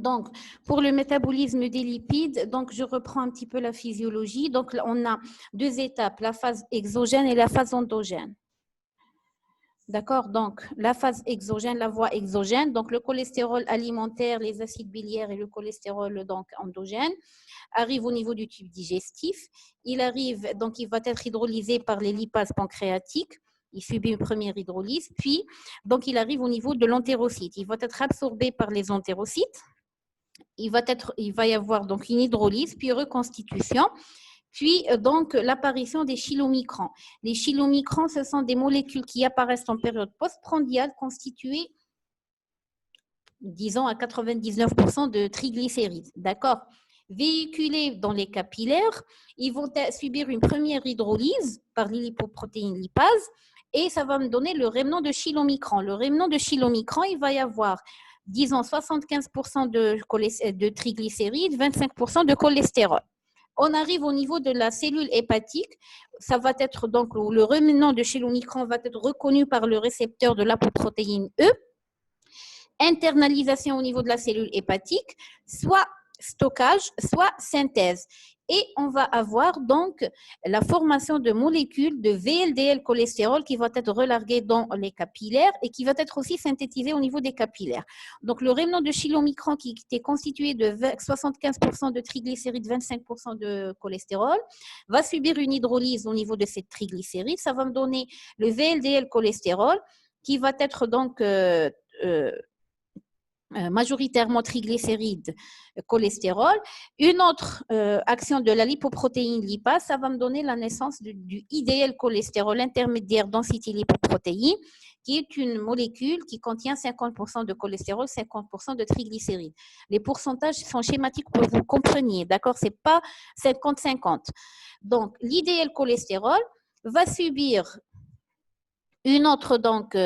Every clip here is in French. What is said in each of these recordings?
Donc, pour le métabolisme des lipides, donc je reprends un petit peu la physiologie. Donc, on a deux étapes, la phase exogène et la phase endogène. D'accord? Donc, la phase exogène, la voie exogène, donc le cholestérol alimentaire, les acides biliaires et le cholestérol donc endogène arrive au niveau du tube digestif. Il arrive, donc il va être hydrolysé par les lipases pancréatiques. Il subit une première hydrolyse, puis donc il arrive au niveau de l'entérocyte. Il va être absorbé par les entérocytes. Il va y avoir donc une hydrolyse, puis reconstitution. Puis, donc, l'apparition des chylomicrons. Les chylomicrons, ce sont des molécules qui apparaissent en période postprandiale constituées, disons, à 99% de triglycérides. D'accord? Véhiculés dans les capillaires, ils vont subir une première hydrolyse par les lipoprotéines lipases et ça va me donner le rémanent de chylomicron. Le rémanent de chylomicron, il va y avoir, disons, 75% de triglycérides, 25% de cholestérol. On arrive au niveau de la cellule hépatique. Ça va être donc le rémanent de chylomicron va être reconnu par le récepteur de l'apoprotéine E. Internalisation au niveau de la cellule hépatique, soit stockage, soit synthèse. Et on va avoir donc la formation de molécules de VLDL cholestérol qui vont être relarguées dans les capillaires et qui va être aussi synthétisé au niveau des capillaires. Donc le rémanent de chylomicron qui était constitué de 75% de triglycérides, 25% de cholestérol, va subir une hydrolyse au niveau de ces triglycérides. Ça va me donner le VLDL cholestérol qui va être donc majoritairement triglycérides, cholestérol. Une autre action de la lipoprotéine lipase, ça va me donner la naissance du IDL cholestérol intermédiaire densité lipoprotéine, qui est une molécule qui contient 50% de cholestérol, 50% de triglycérides. Les pourcentages sont schématiques pour que vous compreniez, d'accord? Ce n'est pas 50-50. Donc, l'IDL cholestérol va subir une autre donc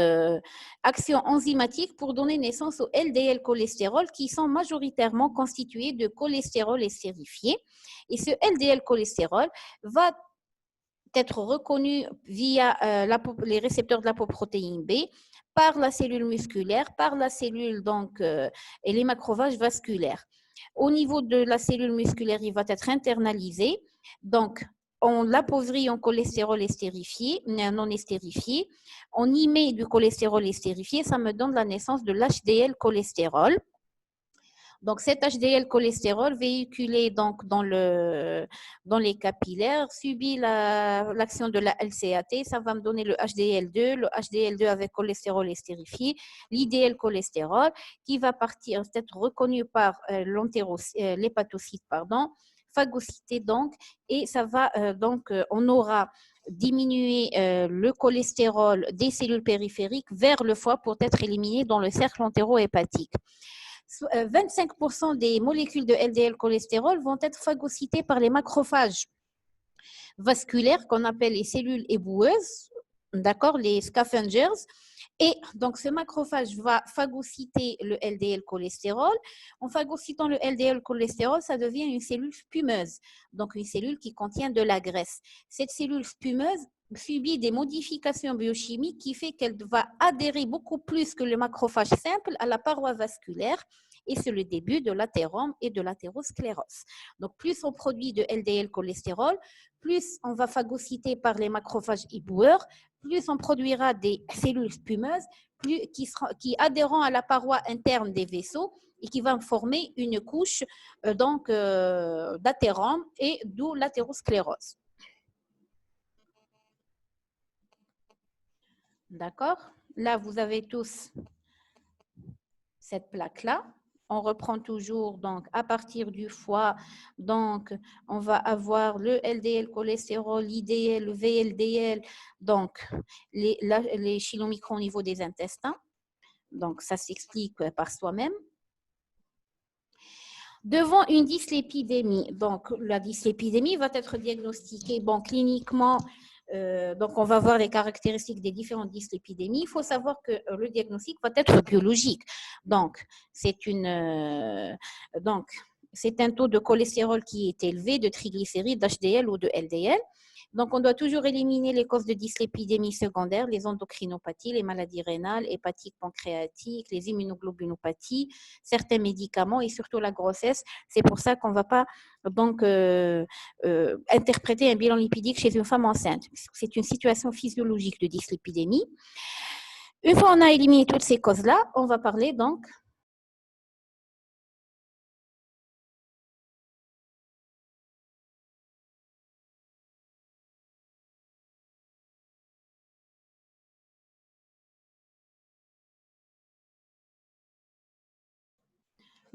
action enzymatique pour donner naissance au LDL cholestérol qui sont majoritairement constitués de cholestérol estérifié. Et ce LDL cholestérol va être reconnu via les récepteurs de l'apoprotéine B par la cellule musculaire, par la cellule donc et les macrophages vasculaires. Au niveau de la cellule musculaire, il va être internalisé. Donc, on l'appauvrit en cholestérol estérifié, non estérifié. On y met du cholestérol estérifié, ça me donne la naissance de l'HDL cholestérol. Donc, cet HDL cholestérol véhiculé donc dans les capillaires subit l'action de la LCAT. Ça va me donner le HDL2 avec cholestérol estérifié, l'IDL cholestérol qui va partir, être reconnu par l'hépatocyte, phagocyté donc, et ça va donc, on aura diminué le cholestérol des cellules périphériques vers le foie pour être éliminé dans le cercle entérohépatique. 25% des molécules de LDL cholestérol vont être phagocytées par les macrophages vasculaires qu'on appelle les cellules éboueuses, d'accord, les scavengers. Et donc, ce macrophage va phagocyter le LDL cholestérol. En phagocytant le LDL cholestérol, ça devient une cellule spumeuse, donc une cellule qui contient de la graisse. Cette cellule spumeuse subit des modifications biochimiques qui fait qu'elle va adhérer beaucoup plus que le macrophage simple à la paroi vasculaire et c'est le début de l'athérome et de l'athérosclérose. Donc, plus on produit de LDL cholestérol, plus on va phagocyter par les macrophages éboueurs, plus on produira des cellules spumeuses qui adhéreront à la paroi interne des vaisseaux et qui vont former une couche d'athérome et d'où l'athérosclérose. D'accord? Là, vous avez tous cette plaque-là. On reprend toujours donc à partir du foie. Donc, on va avoir le LDL cholestérol, l'IDL, le VLDL, donc les chylomicrons au niveau des intestins. Donc, ça s'explique par soi-même. Devant une dyslipidémie, donc la dyslipidémie va être diagnostiquée cliniquement. Donc, on va voir les caractéristiques des différentes dyslipidémies. Il faut savoir que le diagnostic va être biologique. Donc, c'est un taux de cholestérol qui est élevé, de triglycérides, d'HDL ou de LDL. Donc, on doit toujours éliminer les causes de dyslipidémie secondaire, les endocrinopathies, les maladies rénales, hépatiques, pancréatiques, les immunoglobulopathies, certains médicaments et surtout la grossesse. C'est pour ça qu'on ne va pas donc interpréter un bilan lipidique chez une femme enceinte. C'est une situation physiologique de dyslipidémie. Une fois on a éliminé toutes ces causes-là, on va parler donc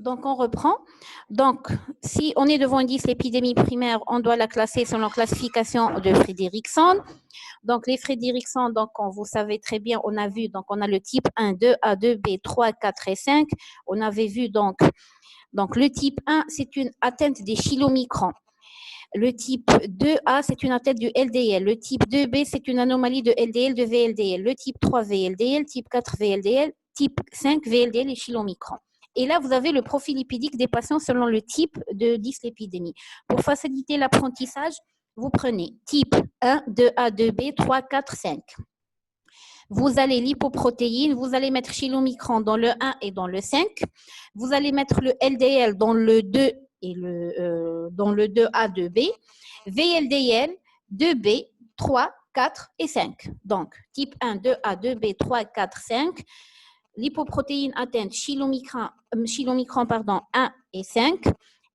Donc, on reprend. Donc, si on est devant une dyslipidémie primaire, on doit la classer selon la classification de Frederickson. Donc, les Frederickson, donc, vous savez très bien, on a vu, donc, on a le type 1, 2A, 2B, 3, 4 et 5. On avait vu, donc le type 1, c'est une atteinte des chylomicrons. Le type 2A, c'est une atteinte du LDL. Le type 2B, c'est une anomalie de LDL, de VLDL. Le type 3, VLDL. Type 4, VLDL. Type 5, VLDL et chylomicron. Et là, vous avez le profil lipidique des patients selon le type de dyslipidémie. Pour faciliter l'apprentissage, vous prenez type 1, 2A, 2B, 3, 4, 5. Vous allez l'hypoprotéine, vous allez mettre chylomicron dans le 1 et dans le 5. Vous allez mettre le LDL dans le 2 et dans le 2A, 2B. VLDL, 2B, 3, 4 et 5. Donc, type 1, 2A, 2B, 3, 4, 5. L'hypoprotéine atteinte chylomicron 1 et 5.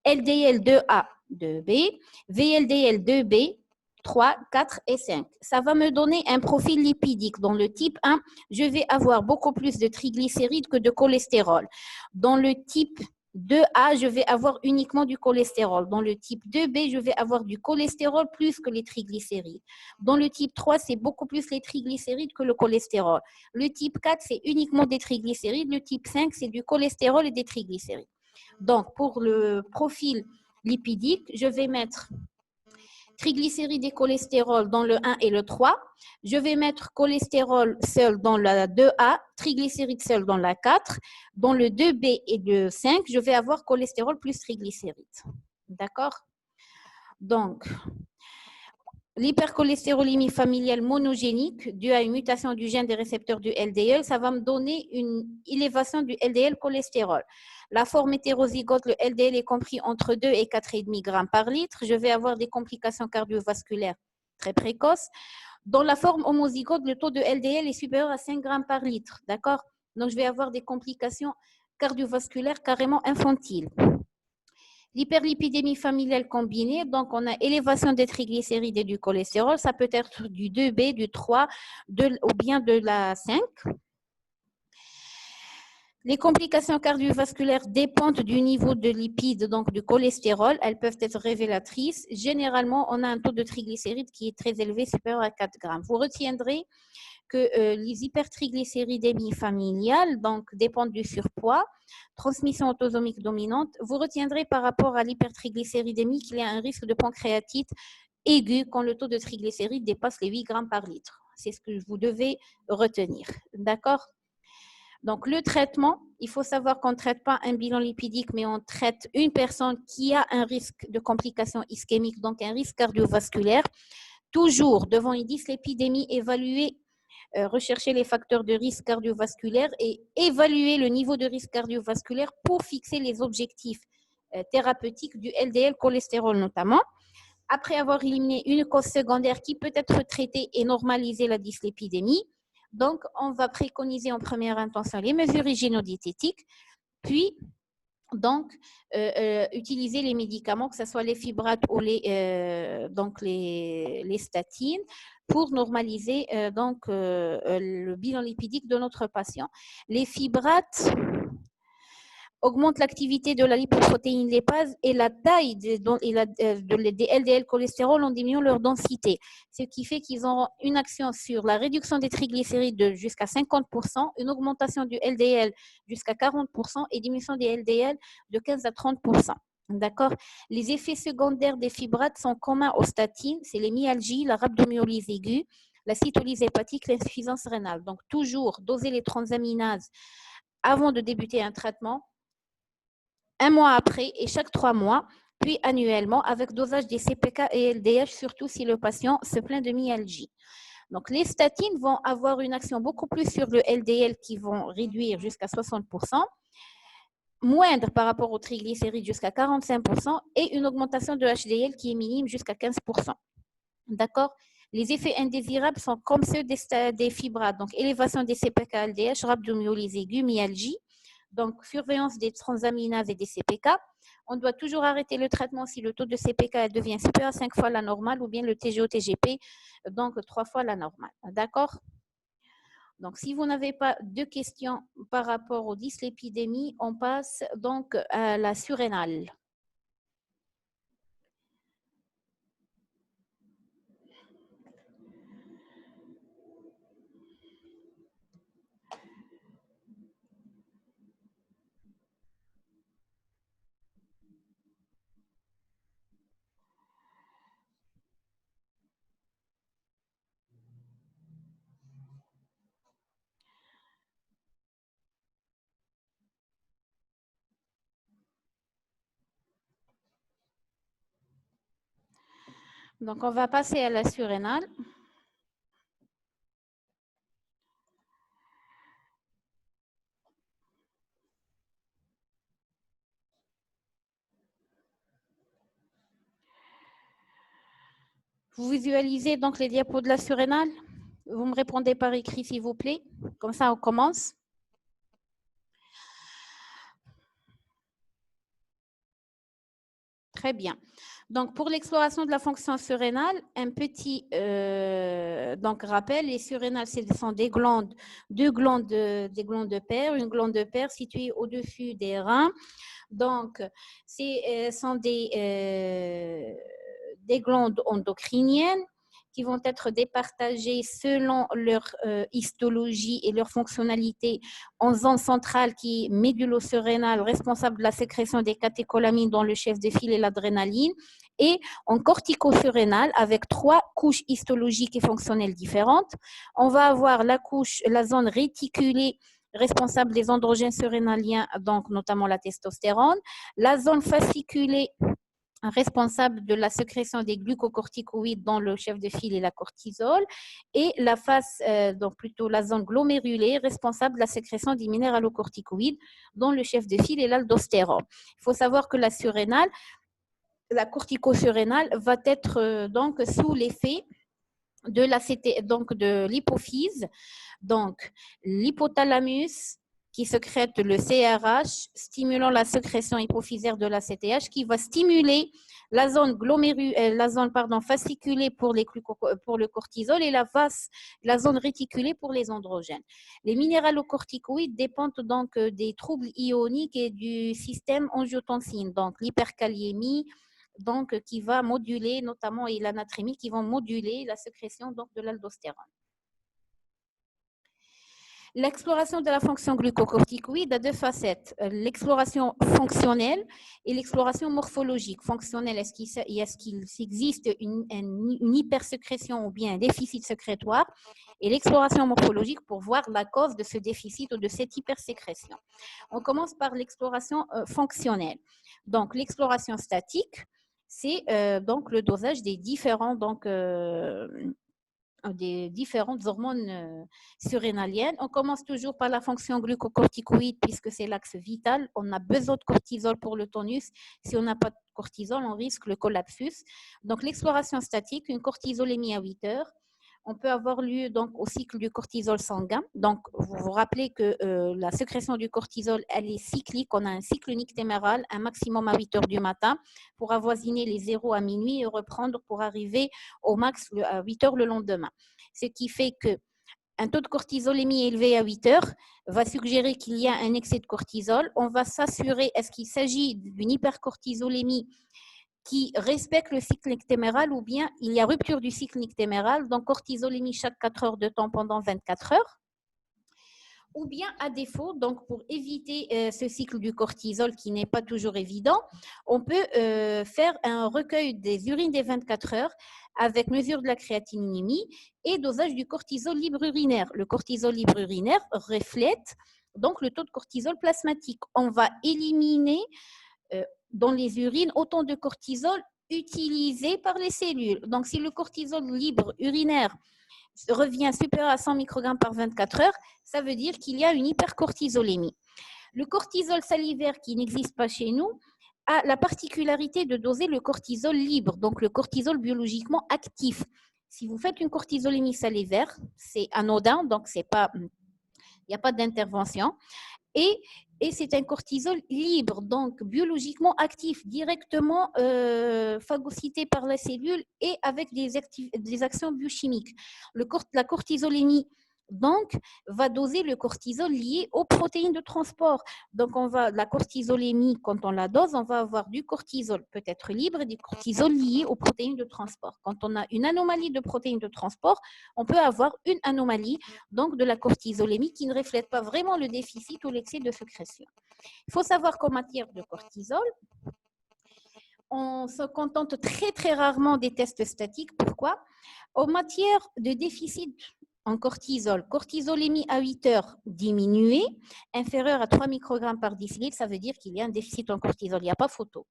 LDL 2A, 2B. VLDL 2B, 3, 4 et 5. Ça va me donner un profil lipidique. Dans le type 1, je vais avoir beaucoup plus de triglycérides que de cholestérol. Dans le type 2A, je vais avoir uniquement du cholestérol. Dans le type 2B, je vais avoir du cholestérol plus que les triglycérides. Dans le type 3, c'est beaucoup plus les triglycérides que le cholestérol. Le type 4, c'est uniquement des triglycérides. Le type 5, c'est du cholestérol et des triglycérides. Donc, pour le profil lipidique, je vais mettre triglycérides et cholestérol dans le 1 et le 3. Je vais mettre cholestérol seul dans la 2A, triglycérides seul dans la 4. Dans le 2B et le 5, je vais avoir cholestérol plus triglycérides. D'accord? Donc, l'hypercholestérolémie familiale monogénique due à une mutation du gène des récepteurs du LDL, ça va me donner une élévation du LDL cholestérol. La forme hétérozygote, le LDL est compris entre 2 et 4,5 grammes par litre. Je vais avoir des complications cardiovasculaires très précoces. Dans la forme homozygote, le taux de LDL est supérieur à 5 grammes par litre. D'accord? Donc, je vais avoir des complications cardiovasculaires carrément infantiles. L'hyperlipidémie familiale combinée, donc on a élévation des triglycérides et du cholestérol, ça peut être du 2B, du 3 ou bien de la 5. Les complications cardiovasculaires dépendent du niveau de lipides, donc du cholestérol. Elles peuvent être révélatrices. Généralement, on a un taux de triglycérides qui est très élevé, supérieur à 4 grammes. Vous retiendrez que les hypertriglycéridémies familiales donc, dépendent du surpoids, transmission autosomique dominante. Vous retiendrez par rapport à l'hypertriglycéridémie qu'il y a un risque de pancréatite aiguë quand le taux de triglycérides dépasse les 8 grammes par litre. C'est ce que vous devez retenir. D'accord? Donc, le traitement, il faut savoir qu'on ne traite pas un bilan lipidique, mais on traite une personne qui a un risque de complications ischémiques, donc un risque cardiovasculaire. Toujours, devant une dyslipidémie, évaluer, rechercher les facteurs de risque cardiovasculaire et évaluer le niveau de risque cardiovasculaire pour fixer les objectifs thérapeutiques du LDL cholestérol notamment. Après avoir éliminé une cause secondaire qui peut être traitée et normaliser la dyslipidémie, donc on va préconiser en première intention les mesures hygiéno-diététiques, puis donc utiliser les médicaments, que ce soit les fibrates ou les statines, pour normaliser le bilan lipidique de notre patient. Les fibrates augmente l'activité de la lipoprotéine lipase et la taille des LDL cholestérol en diminuant leur densité, ce qui fait qu'ils ont une action sur la réduction des triglycérides de jusqu'à 50%, une augmentation du LDL jusqu'à 40% et diminution des LDL de 15 à 30%. D'accord? Les effets secondaires des fibrates sont communs aux statines, c'est les myalgies, la rhabdomyolyse aiguë, la cytolyse hépatique, l'insuffisance rénale. Donc, toujours doser les transaminases avant de débuter un traitement, un mois après et chaque 3 mois, puis annuellement avec dosage des CPK et LDH, surtout si le patient se plaint de myalgie. Donc, les statines vont avoir une action beaucoup plus sur le LDL qui vont réduire jusqu'à 60%, moindre par rapport aux triglycérides jusqu'à 45% et une augmentation de HDL qui est minime jusqu'à 15%. D'accord? Les effets indésirables sont comme ceux des fibrates, donc élévation des CPK, LDH, rhabdomyolyse aiguë, myalgie, donc surveillance des transaminases et des CPK. On doit toujours arrêter le traitement si le taux de CPK devient supérieur à 5 fois la normale ou bien le TGO-TGP, donc 3 fois la normale. D'accord? Donc, si vous n'avez pas de questions par rapport aux dyslipidémies, on passe donc à la surrénale. Donc, on va passer à la surrénale. Vous visualisez donc les diapos de la surrénale? Vous me répondez par écrit, s'il vous plaît. Comme ça, on commence. Très bien. Donc, pour l'exploration de la fonction surrénale, un petit donc, rappel, les surrénales, ce sont des glandes, des glandes de Peyre, une glande de Peyre située au-dessus des reins. Donc, ce sont des glandes endocriniennes qui vont être départagées selon leur histologie et leur fonctionnalité en zone centrale qui est médullosurrénale, responsable de la sécrétion des catécholamines dont le chef de file est l'adrénaline, et en cortico-surrénale avec 3 couches histologiques et fonctionnelles différentes. On va avoir la zone réticulée responsable des androgènes surrénaliens, donc notamment la testostérone, la zone fasciculée responsable de la sécrétion des glucocorticoïdes dont le chef de file est la cortisol, et la face, donc plutôt la zone glomérulée responsable de la sécrétion des minéralocorticoïdes dont le chef de file est l'aldostérone. Il faut savoir que la surrénale, la corticosurrénale va être donc sous l'effet de l'hypophyse, donc l'hypothalamus qui sécrète le CRH, stimulant la sécrétion hypophysaire de la CTH, qui va stimuler la zone fasciculée pour le cortisol et la zone réticulée pour les androgènes. Les minéralocorticoïdes dépendent donc des troubles ioniques et du système angiotensine, donc l'hyperkaliémie, donc qui va moduler notamment, et l'anatrémie qui vont moduler la sécrétion donc, de l'aldostérone. L'exploration de la fonction glucocorticoïde a 2 facettes, l'exploration fonctionnelle et l'exploration morphologique. Fonctionnelle, est-ce qu'il existe une hypersécrétion ou bien un déficit sécrétoire, et l'exploration morphologique pour voir la cause de ce déficit ou de cette hypersécrétion. On commence par l'exploration fonctionnelle. Donc, l'exploration statique, c'est donc le dosage des différentes hormones surrénaliennes. On commence toujours par la fonction glucocorticoïde puisque c'est l'axe vital. On a besoin de cortisol pour le tonus. Si on n'a pas de cortisol, on risque le collapsus. Donc, l'exploration statique, une cortisolémie à 8 heures. On peut avoir lieu donc au cycle du cortisol sanguin. Donc, vous vous rappelez que la sécrétion du cortisol, elle est cyclique. On a un cycle nictéméral, un maximum à 8 heures du matin pour avoisiner les 0 à minuit et reprendre pour arriver au max à 8 heures le lendemain. Ce qui fait que un taux de cortisolémie élevé à 8 heures va suggérer qu'il y a un excès de cortisol. On va s'assurer, est-ce qu'il s'agit d'une hypercortisolémie qui respecte le cycle nictéméral ou bien il y a rupture du cycle nictéméral, donc cortisolémie chaque 4 heures de temps pendant 24 heures. Ou bien à défaut, donc pour éviter ce cycle du cortisol qui n'est pas toujours évident, on peut faire un recueil des urines des 24 heures avec mesure de la créatinémie et dosage du cortisol libre urinaire. Le cortisol libre urinaire reflète donc le taux de cortisol plasmatique. On va éliminer dans les urines autant de cortisol utilisé par les cellules. Donc, si le cortisol libre urinaire revient supérieur à 100 microgrammes par 24 heures, ça veut dire qu'il y a une hypercortisolémie. Le cortisol salivaire qui n'existe pas chez nous a la particularité de doser le cortisol libre, donc le cortisol biologiquement actif. Si vous faites une cortisolémie salivaire, c'est anodin, donc il n'y a pas d'intervention. Et c'est un cortisol libre, donc biologiquement actif, directement phagocyté par la cellule et avec des actions biochimiques. La cortisolémie, donc, va doser le cortisol lié aux protéines de transport. Donc, la cortisolémie, quand on la dose, on va avoir du cortisol peut-être libre et du cortisol lié aux protéines de transport. Quand on a une anomalie de protéines de transport, on peut avoir une anomalie donc de la cortisolémie qui ne reflète pas vraiment le déficit ou l'excès de sécrétion. Il faut savoir qu'en matière de cortisol, on se contente très très rarement des tests statiques. Pourquoi? En matière de déficit en cortisol, cortisolémie à 8 heures diminuée, inférieure à 3 microgrammes par décilitre, ça veut dire qu'il y a un déficit en cortisol, il n'y a pas photo.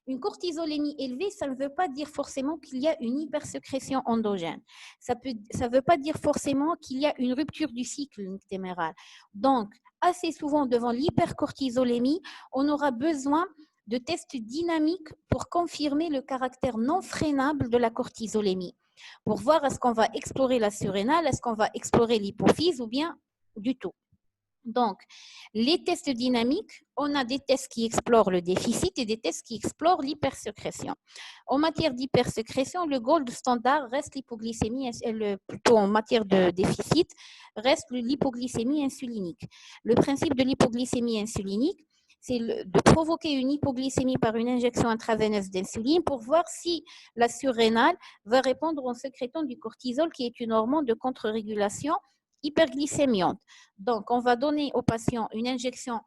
Une cortisolémie élevée, ça ne veut pas dire forcément qu'il y a une hypersécrétion endogène. Ça ne veut pas dire forcément qu'il y a une rupture du cycle nictéméral. Donc, assez souvent, devant l'hypercortisolémie, on aura besoin de tests dynamiques pour confirmer le caractère non freinable de la cortisolémie. Pour voir est-ce qu'on va explorer la surrénale, est-ce qu'on va explorer l'hypophyse ou bien du tout. Donc, les tests dynamiques, on a des tests qui explorent le déficit et des tests qui explorent l'hypersécrétion. En matière d'hypersécrétion, le gold standard reste l'hypoglycémie, plutôt en matière de déficit, reste l'hypoglycémie insulinique. Le principe de l'hypoglycémie insulinique, c'est de provoquer une hypoglycémie par une injection intraveineuse d'insuline pour voir si la surrénale va répondre en sécrétant du cortisol qui est une hormone de contre-régulation hyperglycémiante. Donc, on va donner aux patients une injection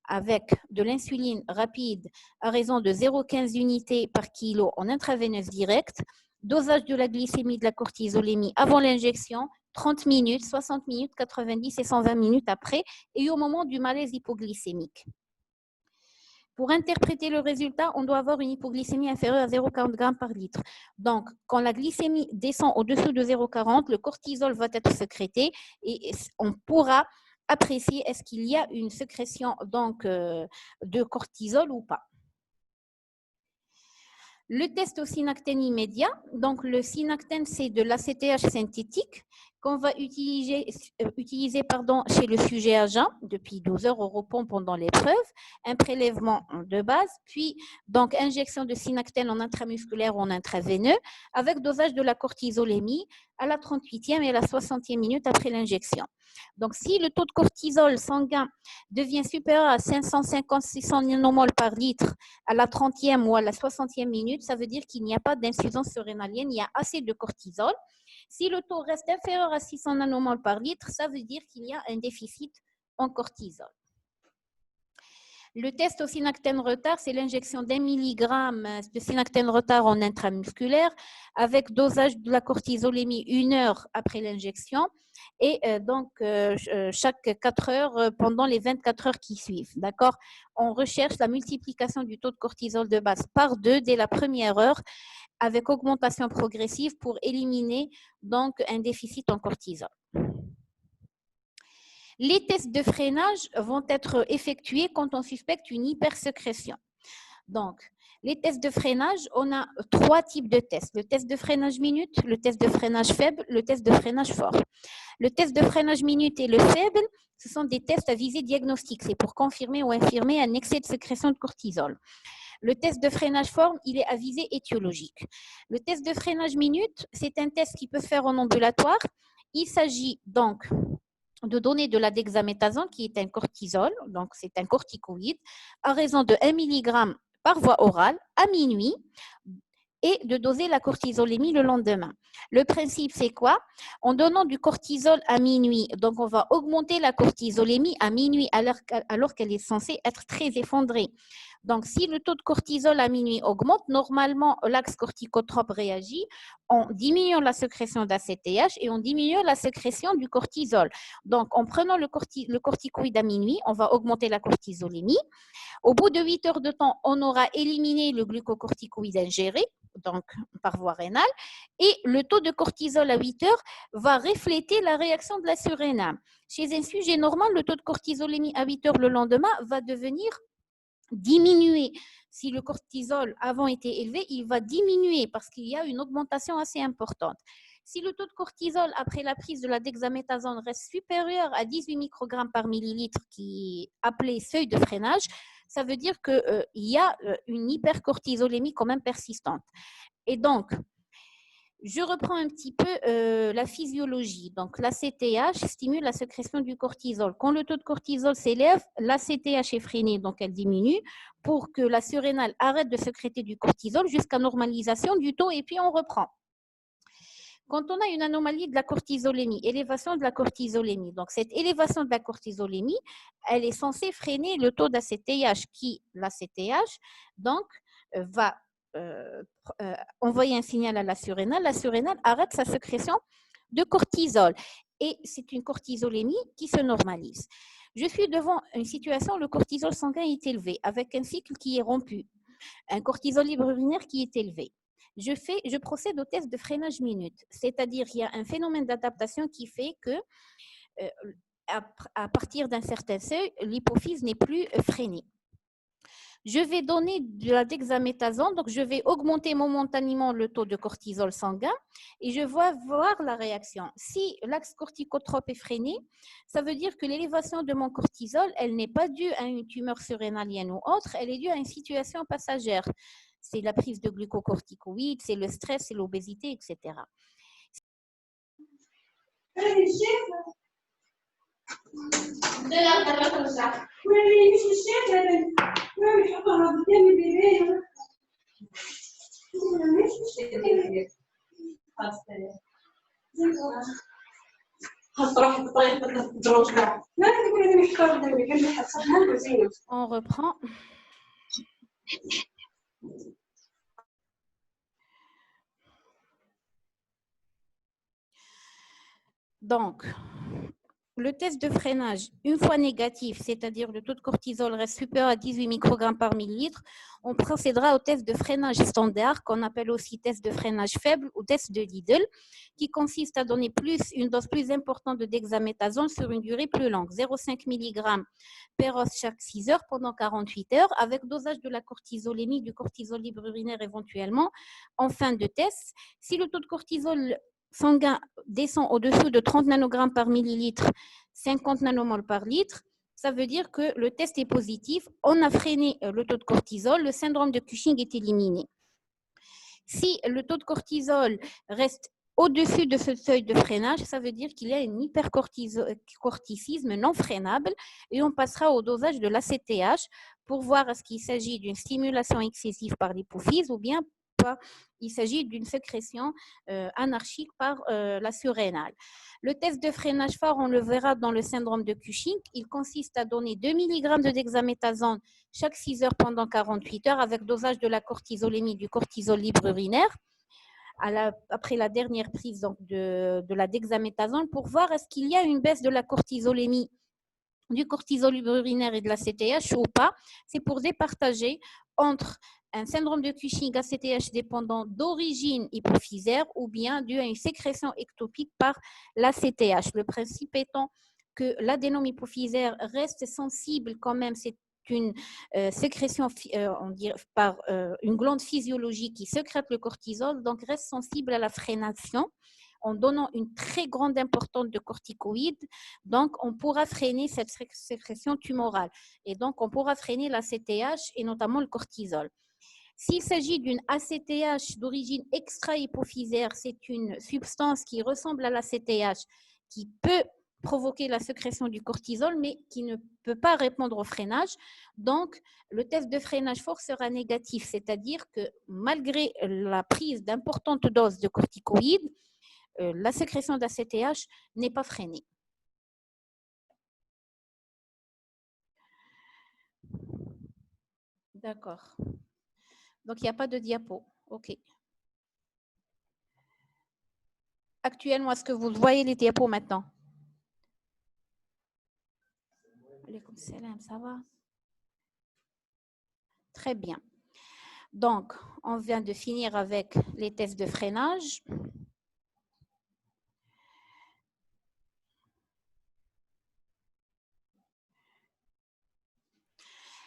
avec de l'insuline rapide à raison de 0,15 unités par kilo en intraveineuse directe, dosage de la glycémie de la cortisolémie avant l'injection, 30 minutes, 60 minutes, 90 et 120 minutes après, et au moment du malaise hypoglycémique. Pour interpréter le résultat, on doit avoir une hypoglycémie inférieure à 0,40 g par litre. Donc, quand la glycémie descend au-dessous de 0,40, le cortisol va être sécrété et on pourra apprécier est-ce qu'il y a une sécrétion donc, de cortisol ou pas. Le test au synactène immédiat, donc le synactène, c'est de l'ACTH synthétique qu'on va utiliser chez le sujet à jeun depuis 12 heures au repos pendant l'épreuve, un prélèvement de base, puis donc injection de synactène en intramusculaire ou en intraveineux avec dosage de la cortisolémie à la 38e et à la 60e minute après l'injection. Donc, si le taux de cortisol sanguin devient supérieur à 550-600 nanomoles par litre à la 30e ou à la 60e minute, ça veut dire qu'il n'y a pas d'insuffisance surrénalienne, il y a assez de cortisol. Si le taux reste inférieur à 600 nanomoles par litre, ça veut dire qu'il y a un déficit en cortisol. Le test au synactène retard, c'est l'injection d'1 milligramme de synactène retard en intramusculaire avec dosage de la cortisolémie 1 heure après l'injection et donc chaque 4 heures pendant les 24 heures qui suivent. D'accord? On recherche la multiplication du taux de cortisol de base par 2 dès la première heure avec augmentation progressive pour éliminer donc un déficit en cortisol. Les tests de freinage vont être effectués quand on suspecte une hypersécrétion. Donc, les tests de freinage, on a 3 types de tests. Le test de freinage minute, le test de freinage faible, le test de freinage fort. Le test de freinage minute et le faible, ce sont des tests à visée diagnostique. C'est pour confirmer ou infirmer un excès de sécrétion de cortisol. Le test de freinage fort, il est à visée étiologique. Le test de freinage minute, c'est un test qui peut se faire en ambulatoire. Il s'agit donc de donner de la dexaméthasone, qui est un cortisol, donc c'est un corticoïde, à raison de 1 mg par voie orale à minuit. et de doser la cortisolémie le lendemain. Le principe, c'est quoi? En donnant du cortisol à minuit, donc on va augmenter la cortisolémie à minuit alors qu'elle est censée être très effondrée. Donc, si le taux de cortisol à minuit augmente, normalement, l'axe corticotrope réagit en diminuant la sécrétion d'ACTH et en diminuant la sécrétion du cortisol. Donc, en prenant le corticoïde à minuit, on va augmenter la cortisolémie. Au bout de 8 heures de temps, on aura éliminé le glucocorticoïde ingéré, donc par voie rénale, et le taux de cortisol à 8 heures va refléter la réaction de la surrénale. Chez un sujet normal, le taux de cortisolémie à 8 heures le lendemain va devenir diminuer. Si le cortisol avant était élevé, il va diminuer parce qu'il y a une augmentation assez importante. Si le taux de cortisol après la prise de la dexaméthasone reste supérieur à 18 microgrammes par millilitre, qui est appelé seuil de freinage, ça veut dire qu'il y a une hypercortisolémie quand même persistante. Et donc, je reprends un petit peu la physiologie. Donc, l'ACTH stimule la sécrétion du cortisol. Quand le taux de cortisol s'élève, l'ACTH est freiné, donc elle diminue pour que la surrénale arrête de sécréter du cortisol jusqu'à normalisation du taux et puis on reprend. Quand on a une anomalie de la cortisolémie, élévation de la cortisolémie, donc cette élévation de la cortisolémie, elle est censée freiner le taux d'ACTH l'ACTH, donc, va envoyer un signal à la surrénale arrête sa sécrétion de cortisol et c'est une cortisolémie qui se normalise. Je suis devant une situation où le cortisol sanguin est élevé avec un cycle qui est rompu, un cortisol libre urinaire qui est élevé. Je procède au test de freinage minute, c'est-à-dire il y a un phénomène d'adaptation qui fait que à partir d'un certain seuil, l'hypophyse n'est plus freinée. Je vais donner de la dexaméthasone, donc je vais augmenter momentanément le taux de cortisol sanguin et je vais voir la réaction. Si l'axe corticotrope est freiné, ça veut dire que l'élévation de mon cortisol, elle n'est pas due à une tumeur surrénalienne ou autre, elle est due à une situation passagère. C'est la prise de glucocorticoïdes, c'est le stress, c'est l'obésité, etc. On reprend. Donc, le test de freinage, une fois négatif, c'est-à-dire le taux de cortisol reste supérieur à 18 microgrammes par millilitre, on procédera au test de freinage standard, qu'on appelle aussi test de freinage faible ou test de Lidl, qui consiste à donner une dose plus importante de dexaméthasone sur une durée plus longue, 0,5 mg per os chaque 6 heures pendant 48 heures, avec dosage de la cortisolémie, du cortisol libre urinaire éventuellement, en fin de test. Si le taux de cortisol sanguin descend au-dessous de 30 nanogrammes par millilitre, 50 nanomoles par litre, ça veut dire que le test est positif, on a freiné le taux de cortisol, le syndrome de Cushing est éliminé. Si le taux de cortisol reste au-dessus de ce seuil de freinage, ça veut dire qu'il y a un hypercorticisme non freinable et on passera au dosage de l'ACTH pour voir est-ce qu'il s'agit d'une stimulation excessive par l'hypophyse ou bien il s'agit d'une sécrétion anarchique par la surrénale. Le test de freinage fort, on le verra dans le syndrome de Cushing. Il consiste à donner 2 mg de dexaméthasone chaque 6 heures pendant 48 heures avec dosage de la cortisolémie, du cortisol libre urinaire après la dernière prise donc, de la dexaméthasone pour voir est-ce qu'il y a une baisse de la cortisolémie, du cortisol libre urinaire et de la CTH ou pas. C'est pour départager entre un syndrome de Cushing ACTH dépendant d'origine hypophysaire ou bien dû à une sécrétion ectopique par l'ACTH. Le principe étant que l'adénome hypophysaire reste sensible quand même, c'est une sécrétion on dirait, par une glande physiologique qui sécrète le cortisol, donc reste sensible à la freination en donnant une très grande importance de corticoïdes, donc on pourra freiner cette sécrétion tumorale et donc on pourra freiner l'ACTH et notamment le cortisol. S'il s'agit d'une ACTH d'origine extra-hypophysaire, c'est une substance qui ressemble à l'ACTH qui peut provoquer la sécrétion du cortisol, mais qui ne peut pas répondre au freinage. Donc, le test de freinage fort sera négatif, c'est-à-dire que malgré la prise d'importantes doses de corticoïdes, la sécrétion d'ACTH n'est pas freinée. D'accord. Donc, il n'y a pas de diapo. OK. Actuellement, est-ce que vous voyez les diapos maintenant? Alaykoum salam, ça va? Très bien. Donc, on vient de finir avec les tests de freinage.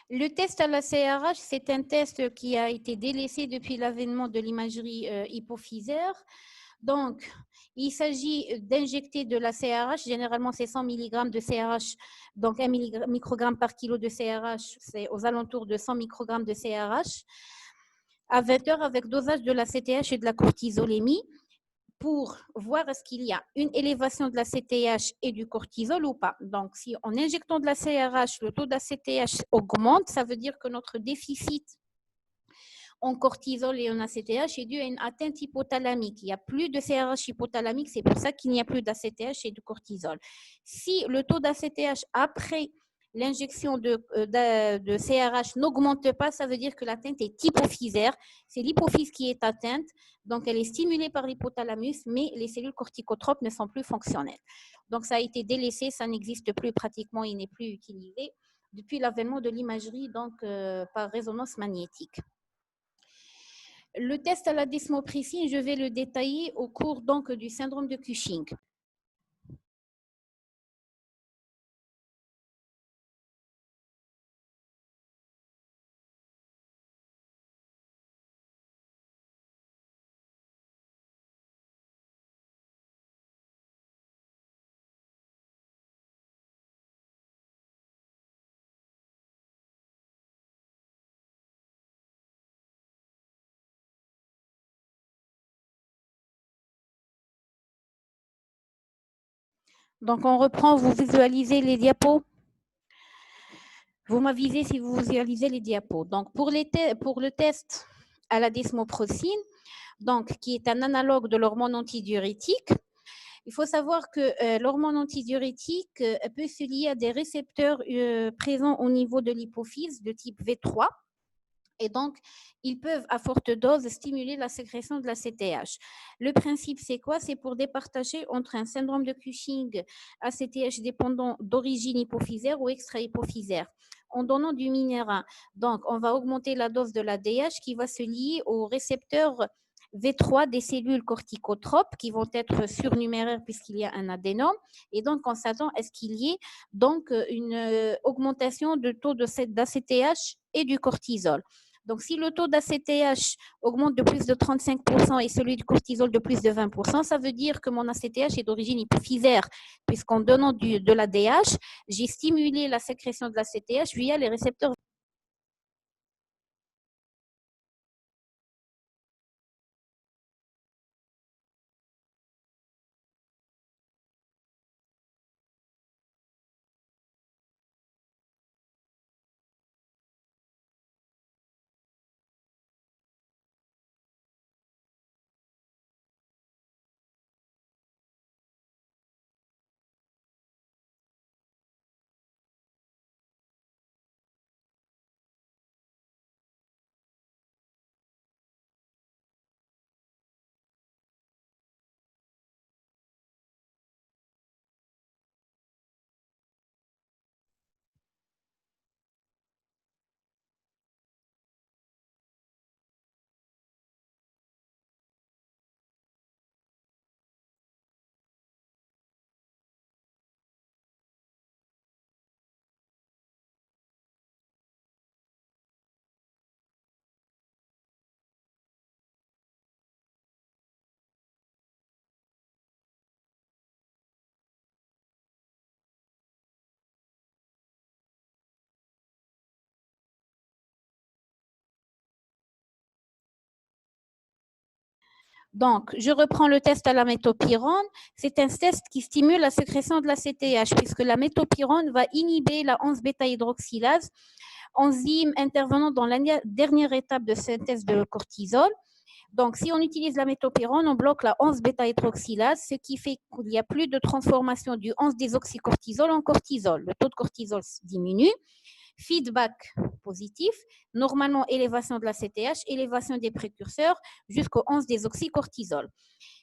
Le test à la CRH, c'est un test qui a été délaissé depuis l'avènement de l'imagerie hypophysaire. Donc, il s'agit d'injecter de la CRH. Généralement, c'est 100 mg de CRH. Donc, 1 microgramme par kilo de CRH, c'est aux alentours de 100 microgrammes de CRH à 20 heures avec dosage de la CTH et de la cortisolémie pour voir est-ce qu'il y a une élévation de la CTH et du cortisol ou pas. Donc, si en injectant de la CRH, le taux d'ACTH augmente, ça veut dire que notre déficit en cortisol et en ACTH est dû à une atteinte hypothalamique. Il n'y a plus de CRH hypothalamique, c'est pour ça qu'il n'y a plus d'ACTH et de cortisol. Si le taux d'ACTH après l'injection de CRH n'augmente pas, ça veut dire que l'atteinte est hypophysaire. C'est l'hypophyse qui est atteinte, donc elle est stimulée par l'hypothalamus, mais les cellules corticotropes ne sont plus fonctionnelles. Donc ça a été délaissé, ça n'existe plus pratiquement, il n'est plus utilisé depuis l'avènement de l'imagerie par résonance magnétique. Le test à la desmopressine, je vais le détailler au cours donc du syndrome de Cushing. Donc, on reprend, vous visualisez les diapos. Vous m'avisez si vous visualisez les diapos. Donc, pour le test à la desmopressine, donc, qui est un analogue de l'hormone antidiurétique, il faut savoir que l'hormone antidiurétique peut se lier à des récepteurs présents au niveau de l'hypophyse de type V3. Et donc, ils peuvent, à forte dose, stimuler la sécrétion de la CTH. Le principe, c'est quoi? C'est pour départager entre un syndrome de Cushing ACTH dépendant d'origine hypophysaire ou extra-hypophysaire en donnant du minéral. Donc, on va augmenter la dose de la DH qui va se lier aux récepteurs V3 des cellules corticotropes qui vont être surnuméraires puisqu'il y a un adénome. Et donc, on s'attend à ce qu'il y ait donc une augmentation de taux d'ACTH et du cortisol. Donc, si le taux d'ACTH augmente de plus de 35% et celui du cortisol de plus de 20%, ça veut dire que mon ACTH est d'origine hypophysaire, puisqu'en donnant de l'ADH, j'ai stimulé la sécrétion de l'ACTH via les récepteurs. Donc, je reprends le test à la métopyrone. C'est un test qui stimule la sécrétion de la CTH, puisque la métopyrone va inhiber la 11-bêta-hydroxylase, enzyme intervenant dans la dernière étape de synthèse de cortisol. Donc, si on utilise la métopyrone, on bloque la 11-bêta-hydroxylase, ce qui fait qu'il n'y a plus de transformation du 11-désoxycortisol en cortisol. Le taux de cortisol diminue. Feedback positif, normalement élévation de la CTH, élévation des précurseurs jusqu'au 11-désoxycortisol.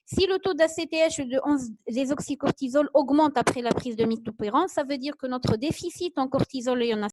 Si le taux d'ACTH de 11-désoxycortisol augmente après la prise de métopyrone, ça veut dire que notre déficit en cortisol et en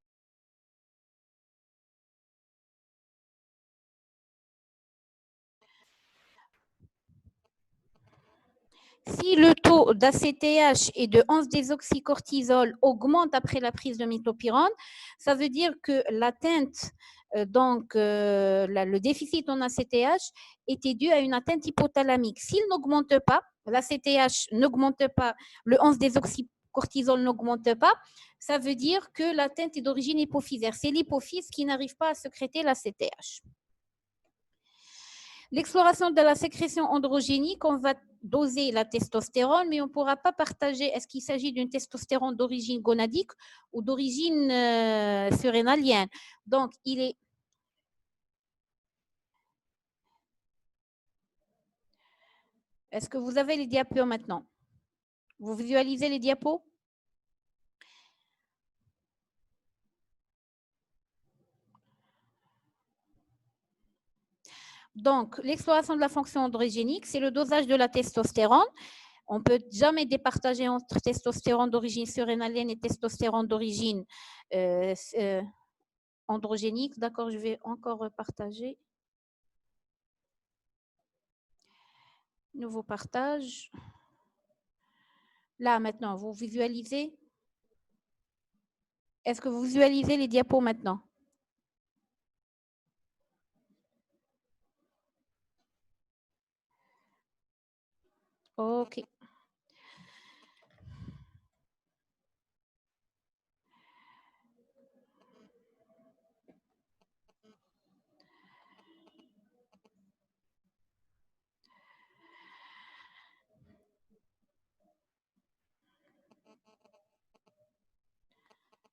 Si le taux d'ACTH et de 11-désoxycortisol augmente après la prise de métopyrone, ça veut dire que l'atteinte, le déficit en ACTH était dû à une atteinte hypothalamique. S'il n'augmente pas, l'ACTH n'augmente pas, le 11-désoxycortisol n'augmente pas, ça veut dire que l'atteinte est d'origine hypophysaire. C'est l'hypophyse qui n'arrive pas à sécréter l'ACTH. L'exploration de la sécrétion androgénique, on va doser la testostérone, mais on ne pourra pas partager est-ce qu'il s'agit d'une testostérone d'origine gonadique ou d'origine surrénalienne. Donc, il est... Est-ce que vous avez les diapos maintenant? Vous visualisez les diapos? Donc, l'exploration de la fonction androgénique, c'est le dosage de la testostérone. On ne peut jamais départager entre testostérone d'origine surrénalienne et testostérone d'origine androgénique. D'accord, je vais encore partager. Nouveau partage. Là, maintenant, vous visualisez? Est-ce que vous visualisez les diapos maintenant? OK.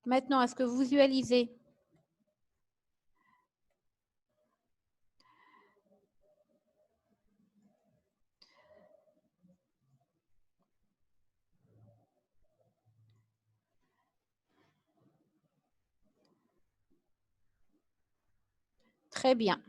Maintenant, est-ce que vous visualisez? Très bien.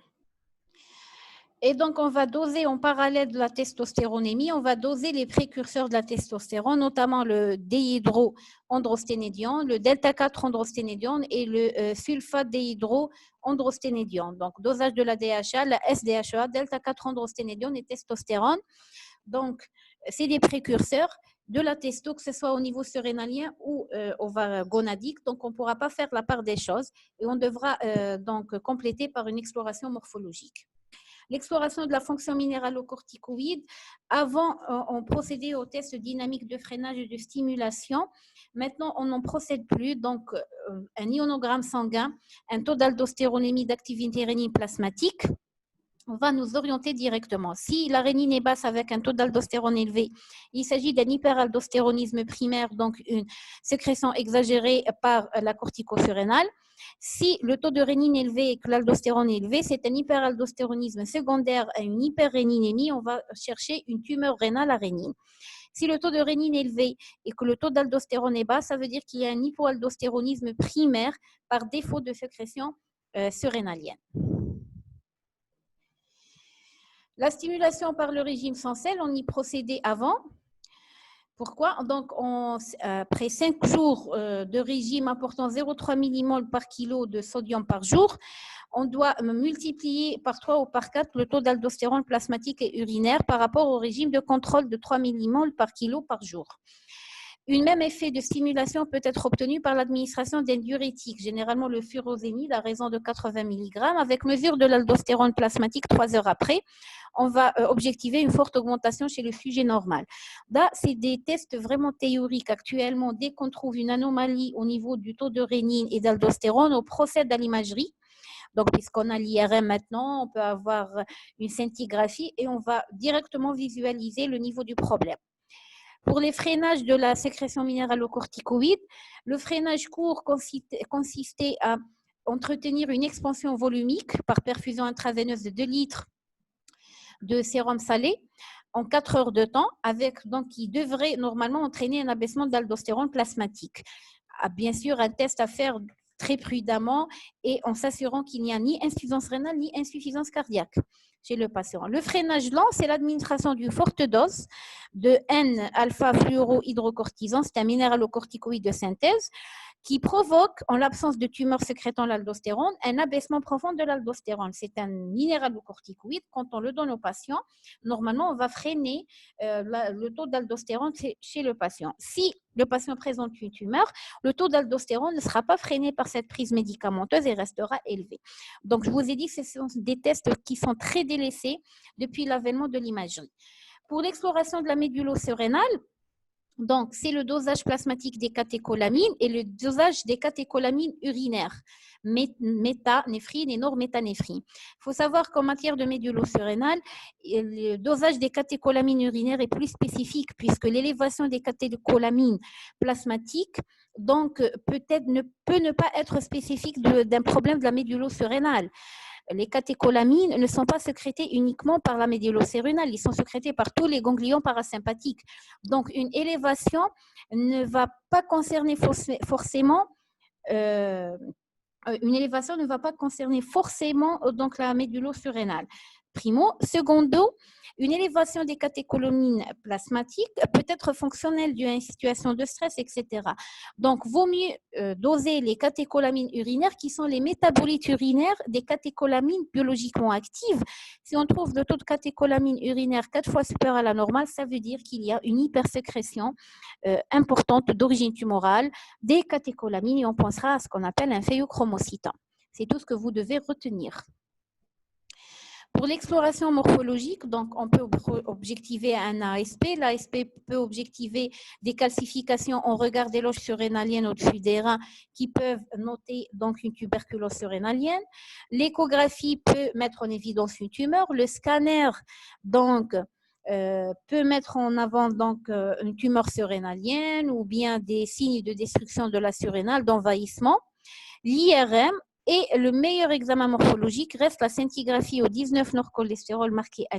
Et donc, on va doser en parallèle de la testostéronémie, on va doser les précurseurs de la testostérone, notamment le déhydroandrosténédione, le delta-4-androsténédione et le sulfate déhydroandrosténédione. Donc, dosage de la DHA, la SDHA, delta-4-androsténédione et testostérone. Donc, c'est des précurseurs de la testo, que ce soit au niveau surrénalien ou gonadique. Donc, on ne pourra pas faire la part des choses et on devra donc compléter par une exploration morphologique. L'exploration de la fonction minéralocorticoïde. Avant, on procédait aux tests dynamiques de freinage et de stimulation. Maintenant, on n'en procède plus. Donc, un ionogramme sanguin, un taux d'aldostéronémie d'activité rénine plasmatique, on va nous orienter directement. Si la rénine est basse avec un taux d'aldostérone élevé, il s'agit d'un hyperaldostéronisme primaire, donc une sécrétion exagérée par la corticosurrénale. Si le taux de rénine est élevé et que l'aldostérone est élevé, c'est un hyperaldostéronisme secondaire à une hyperréninémie. On va chercher une tumeur rénale à rénine. Si le taux de rénine est élevé et que le taux d'aldostérone est bas, ça veut dire qu'il y a un hypoaldostéronisme primaire par défaut de sécrétion surrénalienne. La stimulation par le régime sans sel, on y procédait avant. Pourquoi? Donc, après 5 jours de régime apportant 0,3 millimoles par kilo de sodium par jour, on doit multiplier par 3 ou par 4 le taux d'aldostérone plasmatique et urinaire par rapport au régime de contrôle de 3 millimoles par kilo par jour. Un même effet de stimulation peut être obtenu par l'administration d'un diurétique, généralement le furosémide à raison de 80 mg, avec mesure de l'aldostérone plasmatique 3 heures après. On va objectiver une forte augmentation chez le sujet normal. Là, c'est des tests vraiment théoriques. Actuellement, dès qu'on trouve une anomalie au niveau du taux de rénine et d'aldostérone, on procède à l'imagerie. Donc, puisqu'on a l'IRM maintenant, on peut avoir une scintigraphie et on va directement visualiser le niveau du problème. Pour les freinages de la sécrétion minéralocorticoïde, le freinage court consistait à entretenir une expansion volumique par perfusion intraveineuse de 2 litres de sérum salé en 4 heures de temps, qui devrait normalement entraîner un abaissement de l'aldostérone plasmatique. Bien sûr, un test à faire très prudemment et en s'assurant qu'il n'y a ni insuffisance rénale ni insuffisance cardiaque chez le patient. Le freinage lent, c'est l'administration d'une forte dose de N-alpha-fluorohydrocortisone, c'est un minéralocorticoïde de synthèse, qui provoque, en l'absence de tumeurs sécrétant l'aldostérone, un abaissement profond de l'aldostérone. C'est un minéralocorticoïde. Quand on le donne au patient, normalement, on va freiner le taux d'aldostérone chez le patient. Si le patient présente une tumeur, le taux d'aldostérone ne sera pas freiné par cette prise médicamenteuse et restera élevé. Donc, je vous ai dit que ce sont des tests qui sont très délaissés depuis l'avènement de l'imagerie. Pour l'exploration de la médulo-surrénale, donc, c'est le dosage plasmatique des catécholamines et le dosage des catécholamines urinaires, méthanéphrine et norméthanéphrine. Il faut savoir qu'en matière de médulo-surrénale, le dosage des catécholamines urinaires est plus spécifique puisque l'élévation des catécholamines plasmatiques donc, peut ne pas être spécifique d'un problème de la médulo-surrénale. Les catécholamines ne sont pas sécrétées uniquement par la médulo-surrénale, ils sont sécrétés par tous les ganglions parasympathiques. Donc, une élévation ne va pas concerner forcément donc, la médulo-surrénale. Primo. Secondo, une élévation des catécholamines plasmatiques peut être fonctionnelle due à une situation de stress, etc. Donc, vaut mieux doser les catécholamines urinaires qui sont les métabolites urinaires des catécholamines biologiquement actives. Si on trouve le taux de catécholamines urinaires 4 fois supérieur à la normale, ça veut dire qu'il y a une hypersécrétion importante d'origine tumorale des catécholamines et on pensera à ce qu'on appelle un phéochromocytin. C'est tout ce que vous devez retenir. Pour l'exploration morphologique, donc on peut objectiver un ASP. L'ASP peut objectiver des calcifications en regard des loges surrénaliennes au-dessus des reins qui peuvent noter donc une tuberculose surrénalienne. L'échographie peut mettre en évidence une tumeur. Le scanner donc peut mettre en avant donc une tumeur surrénalienne ou bien des signes de destruction de la surrénale, d'envahissement. L'IRM et le meilleur examen morphologique reste la scintigraphie au 19 norcholestérol marqué à